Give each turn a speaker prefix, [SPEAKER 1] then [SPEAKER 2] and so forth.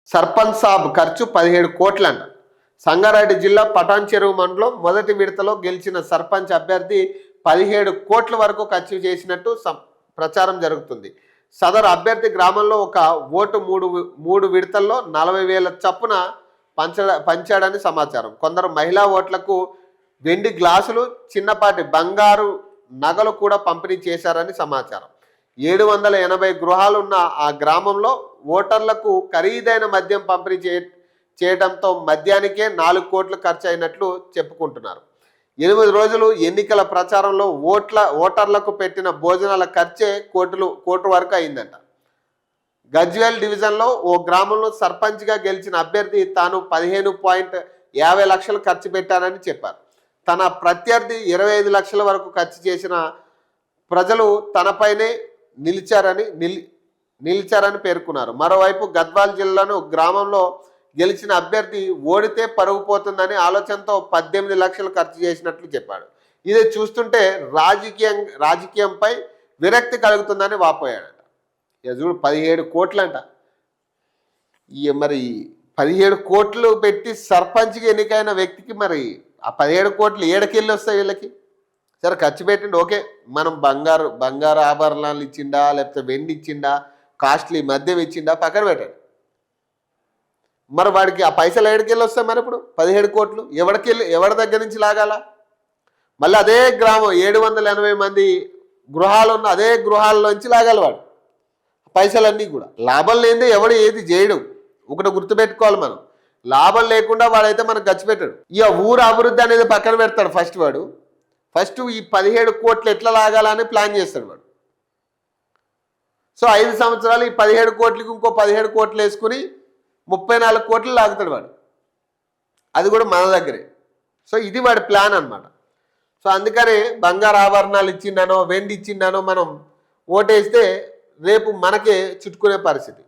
[SPEAKER 1] సర్పంచ్ సాబ్ ఖర్చు 17 కోట్లంట. సంగారెడ్డి జిల్లా పటాన్ చెరువు మండలం మొదటి విడతలో గెలిచిన సర్పంచ్ అభ్యర్థి 17 కోట్ల వరకు ఖర్చు చేసినట్టు ప్రచారం జరుగుతుంది. సదరు అభ్యర్థి గ్రామంలో ఒక ఓటు మూడు విడతల్లో 40,000 చప్పున పంచాడని సమాచారం. కొందరు మహిళా ఓట్లకు వెండి గ్లాసులు, చిన్నపాటి బంగారు నగలు కూడా పంపిణీ చేశారని సమాచారం. 780 గృహాలున్న ఆ గ్రామంలో ఓటర్లకు ఖరీదైన మద్యం పంపిణీ చేయడంతో మద్యానికే 4 కోట్లు ఖర్చు అయినట్లు చెప్పుకుంటున్నారు. 8 రోజులు ఎన్నికల ప్రచారంలో ఓటర్లకు పెట్టిన భోజనాల ఖర్చే కోటి వరకు అయిందంట. గజ్వేల్ డివిజన్లో ఓ గ్రామంలో సర్పంచ్గా గెలిచిన అభ్యర్థి తాను 15.50 లక్షలు ఖర్చు పెట్టానని చెప్పారు. తన ప్రత్యర్థి 25 లక్షల వరకు ఖర్చు చేసిన ప్రజలు తనపైనే నిలిచారని పేర్కొన్నారు. మరోవైపు గద్వాల్ జిల్లాను గ్రామంలో గెలిచిన అభ్యర్థి ఓడితే పరుగు పోతుందని ఆలోచనతో 18 లక్షలు ఖర్చు చేసినట్లు చెప్పాడు. ఇది చూస్తుంటే రాజకీయంపై విరక్తి కలుగుతుందని వాపోయాడట. చూడు 17 కోట్లంట. మరి 17 కోట్లు పెట్టి సర్పంచ్కి ఎన్నికైన వ్యక్తికి మరి ఆ 17 కోట్లు ఏడకెళ్ళి వస్తాయి వీళ్ళకి? సరే ఖర్చు పెట్టిండు, ఓకే. మనం బంగారు ఆభరణాలు ఇచ్చిండా, లేకపోతే వెండి ఇచ్చిండా, కాస్ట్లీ మద్యం ఇచ్చిండా పక్కన పెట్టండి. మరి వాడికి ఆ పైసలు ఏడుకెళ్ళి వస్తాయి? మరి ఇప్పుడు 17 కోట్లు ఎవరి దగ్గర నుంచి లాగాల? మళ్ళీ అదే గ్రామం 780 మంది గృహాలు ఉన్న అదే గృహాల్లోంచి లాగాలి వాడు పైసలన్నీ కూడా. లాభం లేనిదే ఎవడు ఏది చేయడు. ఒకటి గుర్తుపెట్టుకోవాలి మనం. లాభం లేకుండా వాడైతే మనకు ఖర్చు పెట్టాడు. ఇక ఊరు అభివృద్ధి అనేది పక్కన పెడతాడు. ఫస్ట్ ఈ 17 కోట్లు ఎట్లా లాగాలని ప్లాన్ చేస్తాడు వాడు. సో 5 సంవత్సరాలు ఈ 17 కోట్లకి ఇంకో 17 కోట్లు వేసుకుని 34 కోట్లు లాగుతాడు వాడు. అది కూడా మన దగ్గరే. సో ఇది వాడి ప్లాన్ అనమాట. సో అందుకనే బంగారు ఆభరణాలు ఇచ్చిండనో, వెండి ఇచ్చిండనో మనం ఓటేస్తే రేపు మనకే చుట్టుకునే పరిస్థితి.